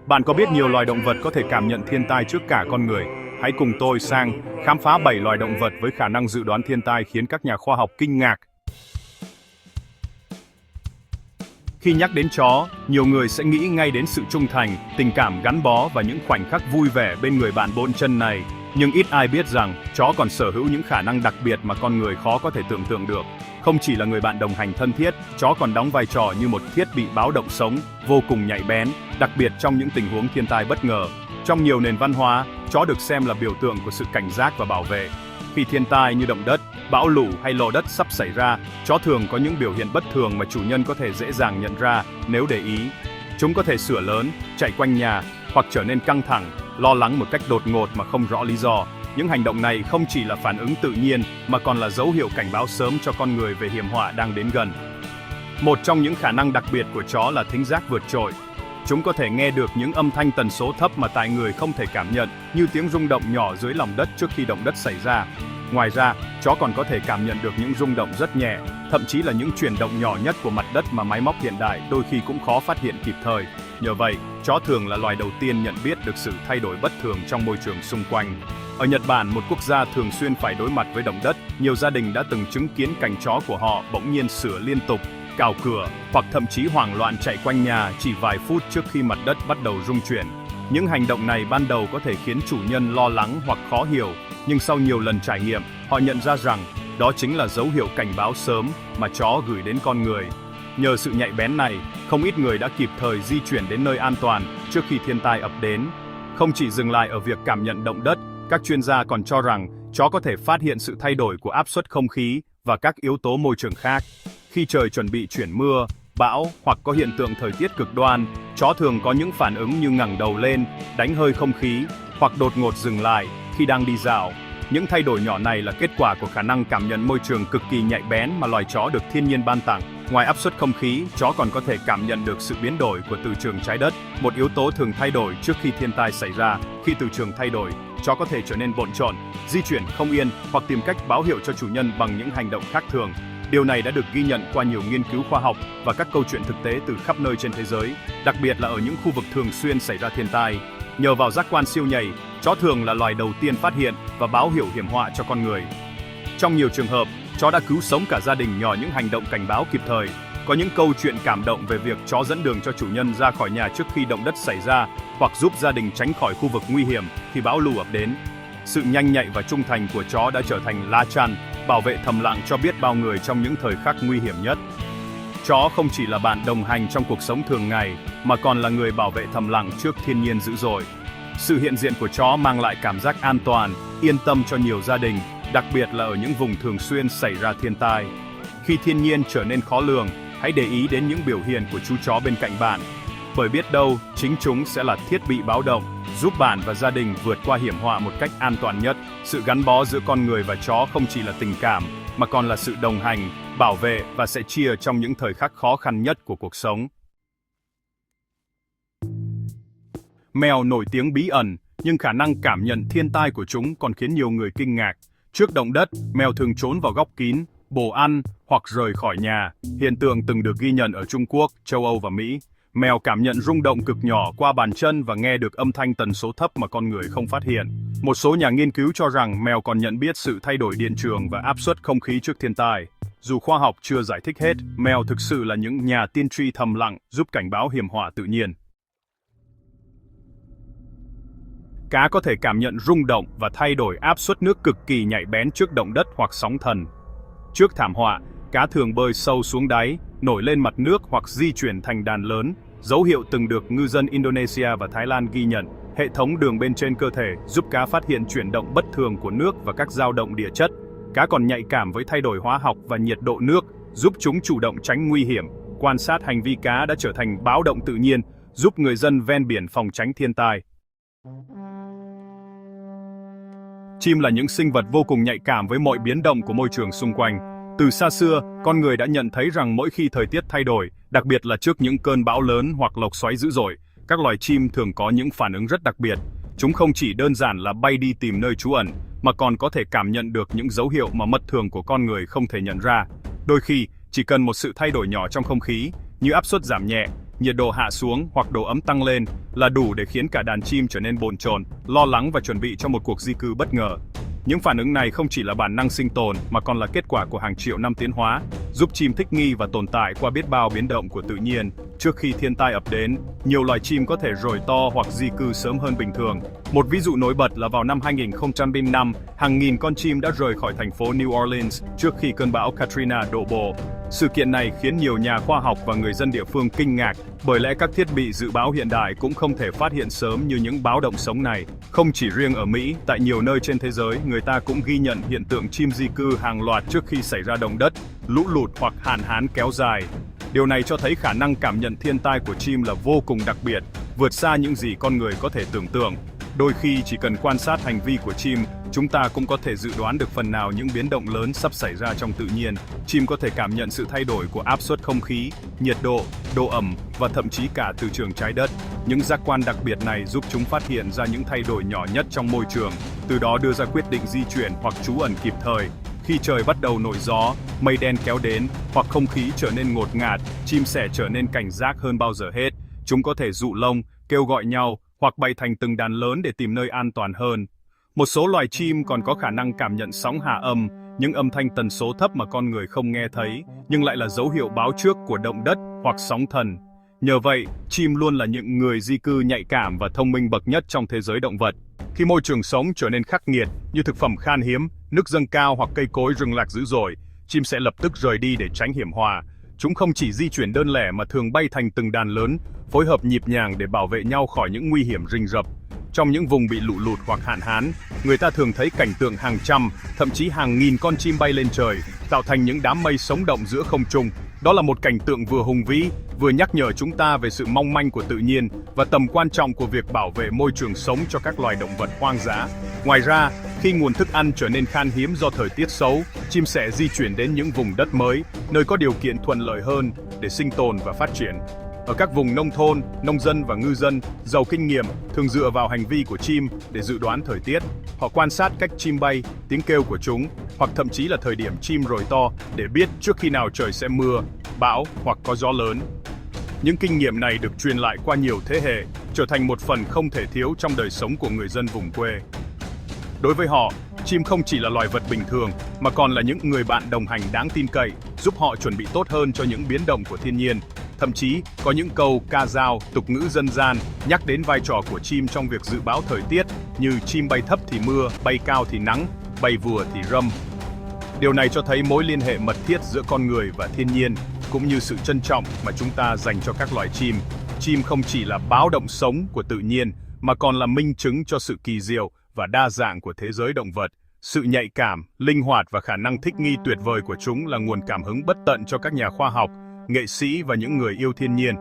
Bạn có biết nhiều loài động vật có thể cảm nhận thiên tai trước cả con người? Hãy cùng tôi sang khám phá 7 loài động vật với khả năng dự đoán thiên tai khiến các nhà khoa học kinh ngạc. Khi nhắc đến chó, nhiều người sẽ nghĩ ngay đến sự trung thành, tình cảm gắn bó và những khoảnh khắc vui vẻ bên người bạn bốn chân này. Nhưng ít ai biết rằng, chó còn sở hữu những khả năng đặc biệt mà con người khó có thể tưởng tượng được. Không chỉ là người bạn đồng hành thân thiết, chó còn đóng vai trò như một thiết bị báo động sống, vô cùng nhạy bén, đặc biệt trong những tình huống thiên tai bất ngờ. Trong nhiều nền văn hóa, chó được xem là biểu tượng của sự cảnh giác và bảo vệ. Khi thiên tai như động đất, bão lũ hay lở đất sắp xảy ra, chó thường có những biểu hiện bất thường mà chủ nhân có thể dễ dàng nhận ra nếu để ý. Chúng có thể sủa lớn, chạy quanh nhà, hoặc trở nên căng thẳng, lo lắng một cách đột ngột mà không rõ lý do. Những hành động này không chỉ là phản ứng tự nhiên mà còn là dấu hiệu cảnh báo sớm cho con người về hiểm họa đang đến gần. Một trong những khả năng đặc biệt của chó là thính giác vượt trội. Chúng có thể nghe được những âm thanh tần số thấp mà tai người không thể cảm nhận, như tiếng rung động nhỏ dưới lòng đất trước khi động đất xảy ra. Ngoài ra, chó còn có thể cảm nhận được những rung động rất nhẹ, thậm chí là những chuyển động nhỏ nhất của mặt đất mà máy móc hiện đại đôi khi cũng khó phát hiện kịp thời. Nhờ vậy, chó thường là loài đầu tiên nhận biết được sự thay đổi bất thường trong môi trường xung quanh. Ở Nhật Bản, một quốc gia thường xuyên phải đối mặt với động đất, nhiều gia đình đã từng chứng kiến cảnh chó của họ bỗng nhiên sủa liên tục, cào cửa, hoặc thậm chí hoảng loạn chạy quanh nhà chỉ vài phút trước khi mặt đất bắt đầu rung chuyển. Những hành động này ban đầu có thể khiến chủ nhân lo lắng hoặc khó hiểu, nhưng sau nhiều lần trải nghiệm, họ nhận ra rằng đó chính là dấu hiệu cảnh báo sớm mà chó gửi đến con người. Nhờ sự nhạy bén này, không ít người đã kịp thời di chuyển đến nơi an toàn trước khi thiên tai ập đến. Không chỉ dừng lại ở việc cảm nhận động đất, các chuyên gia còn cho rằng chó có thể phát hiện sự thay đổi của áp suất không khí và các yếu tố môi trường khác. Khi trời chuẩn bị chuyển mưa, bão hoặc có hiện tượng thời tiết cực đoan, chó thường có những phản ứng như ngẩng đầu lên, đánh hơi không khí, hoặc đột ngột dừng lại khi đang đi dạo. Những thay đổi nhỏ này là kết quả của khả năng cảm nhận môi trường cực kỳ nhạy bén mà loài chó được thiên nhiên ban tặng. Ngoài áp suất không khí, chó còn có thể cảm nhận được sự biến đổi của từ trường trái đất, một yếu tố thường thay đổi trước khi thiên tai xảy ra. Khi từ trường thay đổi, chó có thể trở nên bộn chồn, di chuyển không yên hoặc tìm cách báo hiệu cho chủ nhân bằng những hành động khác thường. Điều này đã được ghi nhận qua nhiều nghiên cứu khoa học và các câu chuyện thực tế từ khắp nơi trên thế giới, đặc biệt là ở những khu vực thường xuyên xảy ra thiên tai. Nhờ vào giác quan siêu nhạy, chó thường là loài đầu tiên phát hiện và báo hiệu hiểm họa cho con người. Trong nhiều trường hợp, chó đã cứu sống cả gia đình nhờ những hành động cảnh báo kịp thời. Có những câu chuyện cảm động về việc chó dẫn đường cho chủ nhân ra khỏi nhà trước khi động đất xảy ra, hoặc giúp gia đình tránh khỏi khu vực nguy hiểm khi bão lũ ập đến. Sự nhanh nhạy và trung thành của chó đã trở thành lá chắn, bảo vệ thầm lặng cho biết bao người trong những thời khắc nguy hiểm nhất. Chó không chỉ là bạn đồng hành trong cuộc sống thường ngày, mà còn là người bảo vệ thầm lặng trước thiên nhiên dữ dội. Sự hiện diện của chó mang lại cảm giác an toàn, yên tâm cho nhiều gia đình, đặc biệt là ở những vùng thường xuyên xảy ra thiên tai. Khi thiên nhiên trở nên khó lường, hãy để ý đến những biểu hiện của chú chó bên cạnh bạn. Bởi biết đâu, chính chúng sẽ là thiết bị báo động, giúp bạn và gia đình vượt qua hiểm họa một cách an toàn nhất. Sự gắn bó giữa con người và chó không chỉ là tình cảm, mà còn là sự đồng hành, bảo vệ và sẻ chia trong những thời khắc khó khăn nhất của cuộc sống. Mèo nổi tiếng bí ẩn, nhưng khả năng cảm nhận thiên tai của chúng còn khiến nhiều người kinh ngạc. Trước động đất, mèo thường trốn vào góc kín, bồ ăn hoặc rời khỏi nhà. Hiện tượng từng được ghi nhận ở Trung Quốc, châu Âu và Mỹ. Mèo cảm nhận rung động cực nhỏ qua bàn chân và nghe được âm thanh tần số thấp mà con người không phát hiện. Một số nhà nghiên cứu cho rằng mèo còn nhận biết sự thay đổi điện trường và áp suất không khí trước thiên tai. Dù khoa học chưa giải thích hết, mèo thực sự là những nhà tiên tri thầm lặng giúp cảnh báo hiểm họa tự nhiên. Cá có thể cảm nhận rung động và thay đổi áp suất nước cực kỳ nhạy bén trước động đất hoặc sóng thần. Trước thảm họa, cá thường bơi sâu xuống đáy, nổi lên mặt nước hoặc di chuyển thành đàn lớn, dấu hiệu từng được ngư dân Indonesia và Thái Lan ghi nhận. Hệ thống đường bên trên cơ thể giúp cá phát hiện chuyển động bất thường của nước và các dao động địa chất. Cá còn nhạy cảm với thay đổi hóa học và nhiệt độ nước, giúp chúng chủ động tránh nguy hiểm. Quan sát hành vi cá đã trở thành báo động tự nhiên, giúp người dân ven biển phòng tránh thiên tai. Chim là những sinh vật vô cùng nhạy cảm với mọi biến động của môi trường xung quanh. Từ xa xưa, con người đã nhận thấy rằng mỗi khi thời tiết thay đổi, đặc biệt là trước những cơn bão lớn hoặc lốc xoáy dữ dội, các loài chim thường có những phản ứng rất đặc biệt. Chúng không chỉ đơn giản là bay đi tìm nơi trú ẩn, mà còn có thể cảm nhận được những dấu hiệu mà mắt thường của con người không thể nhận ra. Đôi khi, chỉ cần một sự thay đổi nhỏ trong không khí, như áp suất giảm nhẹ, nhiệt độ hạ xuống hoặc độ ấm tăng lên là đủ để khiến cả đàn chim trở nên bồn chồn, lo lắng và chuẩn bị cho một cuộc di cư bất ngờ. Những phản ứng này không chỉ là bản năng sinh tồn mà còn là kết quả của hàng triệu năm tiến hóa, giúp chim thích nghi và tồn tại qua biết bao biến động của tự nhiên. Trước khi thiên tai ập đến, nhiều loài chim có thể rồi to hoặc di cư sớm hơn bình thường. Một ví dụ nổi bật là vào năm 2005, hàng nghìn con chim đã rời khỏi thành phố New Orleans trước khi cơn bão Katrina đổ bộ. Sự kiện này khiến nhiều nhà khoa học và người dân địa phương kinh ngạc, bởi lẽ các thiết bị dự báo hiện đại cũng không thể phát hiện sớm như những báo động sống này. Không chỉ riêng ở Mỹ, tại nhiều nơi trên thế giới, người ta cũng ghi nhận hiện tượng chim di cư hàng loạt trước khi xảy ra động đất, lũ lụt hoặc hạn hán kéo dài. Điều này cho thấy khả năng cảm nhận thiên tai của chim là vô cùng đặc biệt, vượt xa những gì con người có thể tưởng tượng. Đôi khi chỉ cần quan sát hành vi của chim, chúng ta cũng có thể dự đoán được phần nào những biến động lớn sắp xảy ra trong tự nhiên. Chim có thể cảm nhận sự thay đổi của áp suất không khí, nhiệt độ, độ ẩm và thậm chí cả từ trường trái đất. Những giác quan đặc biệt này giúp chúng phát hiện ra những thay đổi nhỏ nhất trong môi trường, từ đó đưa ra quyết định di chuyển hoặc trú ẩn kịp thời. Khi trời bắt đầu nổi gió, mây đen kéo đến hoặc không khí trở nên ngột ngạt, chim sẻ trở nên cảnh giác hơn bao giờ hết. Chúng có thể rụ lông, kêu gọi nhau hoặc bay thành từng đàn lớn để tìm nơi an toàn hơn. Một số loài chim còn có khả năng cảm nhận sóng hạ âm, những âm thanh tần số thấp mà con người không nghe thấy, nhưng lại là dấu hiệu báo trước của động đất hoặc sóng thần. Nhờ vậy, chim luôn là những người di cư nhạy cảm và thông minh bậc nhất trong thế giới động vật. Khi môi trường sống trở nên khắc nghiệt, như thực phẩm khan hiếm, nước dâng cao hoặc cây cối rừng rạc dữ dội, chim sẽ lập tức rời đi để tránh hiểm họa. Chúng không chỉ di chuyển đơn lẻ mà thường bay thành từng đàn lớn, phối hợp nhịp nhàng để bảo vệ nhau khỏi những nguy hiểm rình rập. Trong những vùng bị lũ lụt hoặc hạn hán, người ta thường thấy cảnh tượng hàng trăm, thậm chí hàng nghìn con chim bay lên trời, tạo thành những đám mây sống động giữa không trung. Đó là một cảnh tượng vừa hùng vĩ, vừa nhắc nhở chúng ta về sự mong manh của tự nhiên và tầm quan trọng của việc bảo vệ môi trường sống cho các loài động vật hoang dã. Ngoài ra, khi nguồn thức ăn trở nên khan hiếm do thời tiết xấu, chim sẽ di chuyển đến những vùng đất mới, nơi có điều kiện thuận lợi hơn để sinh tồn và phát triển. Ở các vùng nông thôn, nông dân và ngư dân giàu kinh nghiệm thường dựa vào hành vi của chim để dự đoán thời tiết. Họ quan sát cách chim bay, tiếng kêu của chúng, hoặc thậm chí là thời điểm chim rồi to để biết trước khi nào trời sẽ mưa, bão hoặc có gió lớn. Những kinh nghiệm này được truyền lại qua nhiều thế hệ, trở thành một phần không thể thiếu trong đời sống của người dân vùng quê. Đối với họ, chim không chỉ là loài vật bình thường, mà còn là những người bạn đồng hành đáng tin cậy, giúp họ chuẩn bị tốt hơn cho những biến động của thiên nhiên. Thậm chí, có những câu ca dao, tục ngữ dân gian nhắc đến vai trò của chim trong việc dự báo thời tiết, như chim bay thấp thì mưa, bay cao thì nắng, bay vừa thì râm. Điều này cho thấy mối liên hệ mật thiết giữa con người và thiên nhiên, cũng như sự trân trọng mà chúng ta dành cho các loài chim. Chim không chỉ là báo động sống của tự nhiên, mà còn là minh chứng cho sự kỳ diệu và đa dạng của thế giới động vật. Sự nhạy cảm, linh hoạt và khả năng thích nghi tuyệt vời của chúng là nguồn cảm hứng bất tận cho các nhà khoa học, nghệ sĩ và những người yêu thiên nhiên.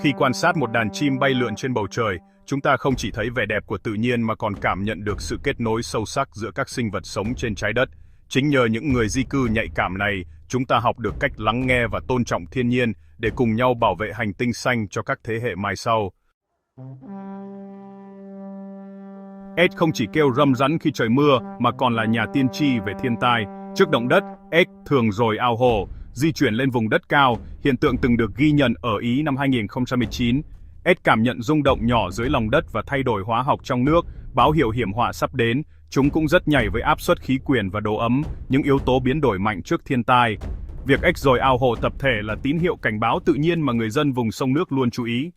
Khi quan sát một đàn chim bay lượn trên bầu trời, chúng ta không chỉ thấy vẻ đẹp của tự nhiên mà còn cảm nhận được sự kết nối sâu sắc giữa các sinh vật sống trên trái đất. Chính nhờ những người di cư nhạy cảm này, chúng ta học được cách lắng nghe và tôn trọng thiên nhiên để cùng nhau bảo vệ hành tinh xanh cho các thế hệ mai sau. Ếch không chỉ kêu râm rắn khi trời mưa mà còn là nhà tiên tri về thiên tai. Trước động đất, ếch thường rồi ao hồ, di chuyển lên vùng đất cao, hiện tượng từng được ghi nhận ở Ý năm 2019. Ếch cảm nhận rung động nhỏ dưới lòng đất và thay đổi hóa học trong nước, báo hiệu hiểm họa sắp đến. Chúng cũng rất nhạy với áp suất khí quyển và độ ấm, những yếu tố biến đổi mạnh trước thiên tai. Việc ếch dồi ao hồ tập thể là tín hiệu cảnh báo tự nhiên mà người dân vùng sông nước luôn chú ý.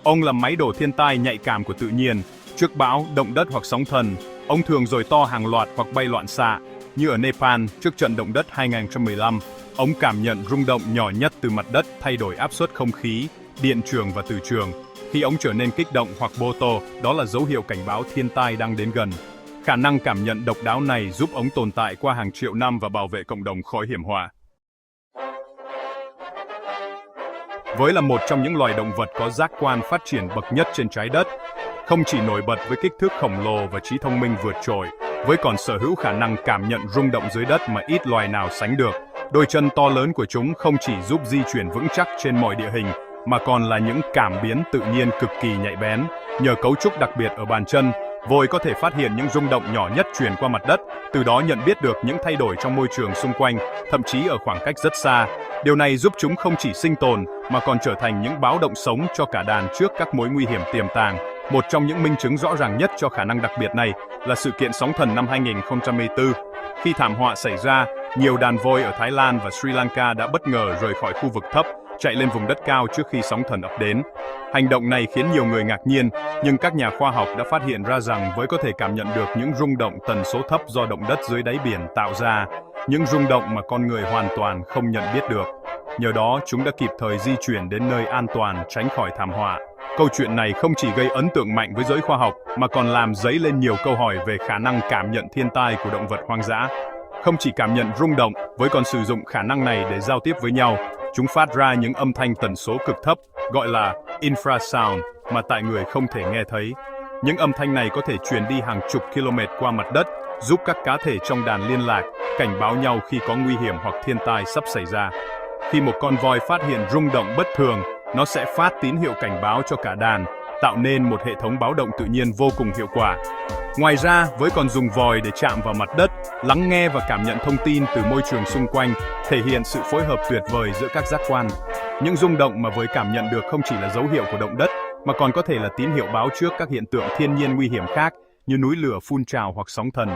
Ông là máy đổ thiên tai nhạy cảm của tự nhiên. Trước bão, động đất hoặc sóng thần, ông thường dồi to hàng loạt hoặc bay loạn xạ. Như ở Nepal, trước trận động đất 2015, ông cảm nhận rung động nhỏ nhất từ mặt đất thay đổi áp suất không khí, điện trường và từ trường. Khi ông trở nên kích động hoặc bô tô, đó là dấu hiệu cảnh báo thiên tai đang đến gần. Khả năng cảm nhận độc đáo này giúp ông tồn tại qua hàng triệu năm và bảo vệ cộng đồng khỏi hiểm họa. Với là một trong những loài động vật có giác quan phát triển bậc nhất trên trái đất, không chỉ nổi bật với kích thước khổng lồ và trí thông minh vượt trội, với còn sở hữu khả năng cảm nhận rung động dưới đất mà ít loài nào sánh được. Đôi chân to lớn của chúng không chỉ giúp di chuyển vững chắc trên mọi địa hình, mà còn là những cảm biến tự nhiên cực kỳ nhạy bén. Nhờ cấu trúc đặc biệt ở bàn chân, Vôi có thể phát hiện những rung động nhỏ nhất truyền qua mặt đất, từ đó nhận biết được những thay đổi trong môi trường xung quanh, thậm chí ở khoảng cách rất xa. Điều này giúp chúng không chỉ sinh tồn, mà còn trở thành những báo động sống cho cả đàn trước các mối nguy hiểm tiềm tàng. Một trong những minh chứng rõ ràng nhất cho khả năng đặc biệt này là sự kiện sóng thần năm 2004. Khi thảm họa xảy ra, nhiều đàn voi ở Thái Lan và Sri Lanka đã bất ngờ rời khỏi khu vực thấp, chạy lên vùng đất cao trước khi sóng thần ập đến. Hành động này khiến nhiều người ngạc nhiên, nhưng các nhà khoa học đã phát hiện ra rằng voi có thể cảm nhận được những rung động tần số thấp do động đất dưới đáy biển tạo ra, những rung động mà con người hoàn toàn không nhận biết được. Nhờ đó, chúng đã kịp thời di chuyển đến nơi an toàn tránh khỏi thảm họa. Câu chuyện này không chỉ gây ấn tượng mạnh với giới khoa học, mà còn làm dấy lên nhiều câu hỏi về khả năng cảm nhận thiên tai của động vật hoang dã. Không chỉ cảm nhận rung động, voi còn sử dụng khả năng này để giao tiếp với nhau. Chúng phát ra những âm thanh tần số cực thấp, gọi là infrasound, mà tại người không thể nghe thấy. Những âm thanh này có thể truyền đi hàng chục km qua mặt đất, giúp các cá thể trong đàn liên lạc, cảnh báo nhau khi có nguy hiểm hoặc thiên tai sắp xảy ra. Khi một con voi phát hiện rung động bất thường, nó sẽ phát tín hiệu cảnh báo cho cả đàn, tạo nên một hệ thống báo động tự nhiên vô cùng hiệu quả. Ngoài ra, voi còn dùng vòi để chạm vào mặt đất, lắng nghe và cảm nhận thông tin từ môi trường xung quanh, thể hiện sự phối hợp tuyệt vời giữa các giác quan. Những rung động mà voi cảm nhận được không chỉ là dấu hiệu của động đất, mà còn có thể là tín hiệu báo trước các hiện tượng thiên nhiên nguy hiểm khác như núi lửa phun trào hoặc sóng thần.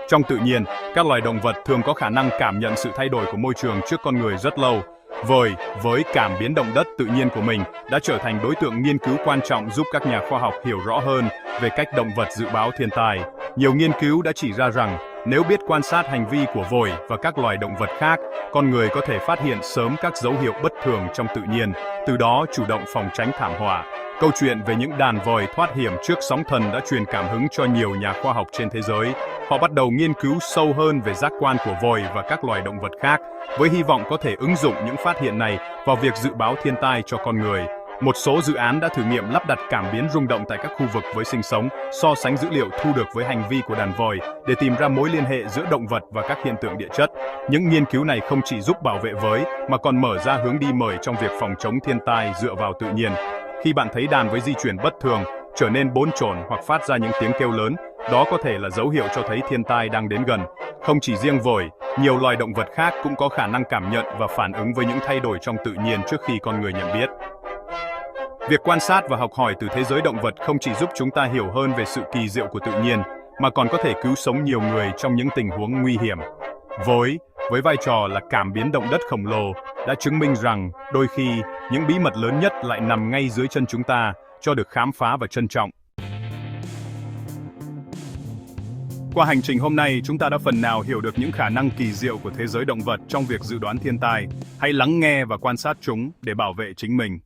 Trong tự nhiên, các loài động vật thường có khả năng cảm nhận sự thay đổi của môi trường trước con người rất lâu. Voi, với cảm biến động đất tự nhiên của mình, đã trở thành đối tượng nghiên cứu quan trọng giúp các nhà khoa học hiểu rõ hơn về cách động vật dự báo thiên tai. Nhiều nghiên cứu đã chỉ ra rằng, nếu biết quan sát hành vi của voi và các loài động vật khác, con người có thể phát hiện sớm các dấu hiệu bất thường trong tự nhiên, từ đó chủ động phòng tránh thảm họa. Câu chuyện về những đàn voi thoát hiểm trước sóng thần đã truyền cảm hứng cho nhiều nhà khoa học trên thế giới. Họ bắt đầu nghiên cứu sâu hơn về giác quan của voi và các loài động vật khác, với hy vọng có thể ứng dụng những phát hiện này vào việc dự báo thiên tai cho con người. Một số dự án đã thử nghiệm lắp đặt cảm biến rung động tại các khu vực với sinh sống, so sánh dữ liệu thu được với hành vi của đàn voi để tìm ra mối liên hệ giữa động vật và các hiện tượng địa chất. Những nghiên cứu này không chỉ giúp bảo vệ voi, mà còn mở ra hướng đi mới trong việc phòng chống thiên tai dựa vào tự nhiên. Khi bạn thấy đàn voi di chuyển bất thường, trở nên bồn chồn hoặc phát ra những tiếng kêu lớn, đó có thể là dấu hiệu cho thấy thiên tai đang đến gần. Không chỉ riêng voi, nhiều loài động vật khác cũng có khả năng cảm nhận và phản ứng với những thay đổi trong tự nhiên trước khi con người nhận biết. Việc quan sát và học hỏi từ thế giới động vật không chỉ giúp chúng ta hiểu hơn về sự kỳ diệu của tự nhiên, mà còn có thể cứu sống nhiều người trong những tình huống nguy hiểm. Voi, với vai trò là cảm biến động đất khổng lồ, đã chứng minh rằng đôi khi những bí mật lớn nhất lại nằm ngay dưới chân chúng ta, cho được khám phá và trân trọng. Qua hành trình hôm nay, chúng ta đã phần nào hiểu được những khả năng kỳ diệu của thế giới động vật trong việc dự đoán thiên tai. Hãy lắng nghe và quan sát chúng để bảo vệ chính mình.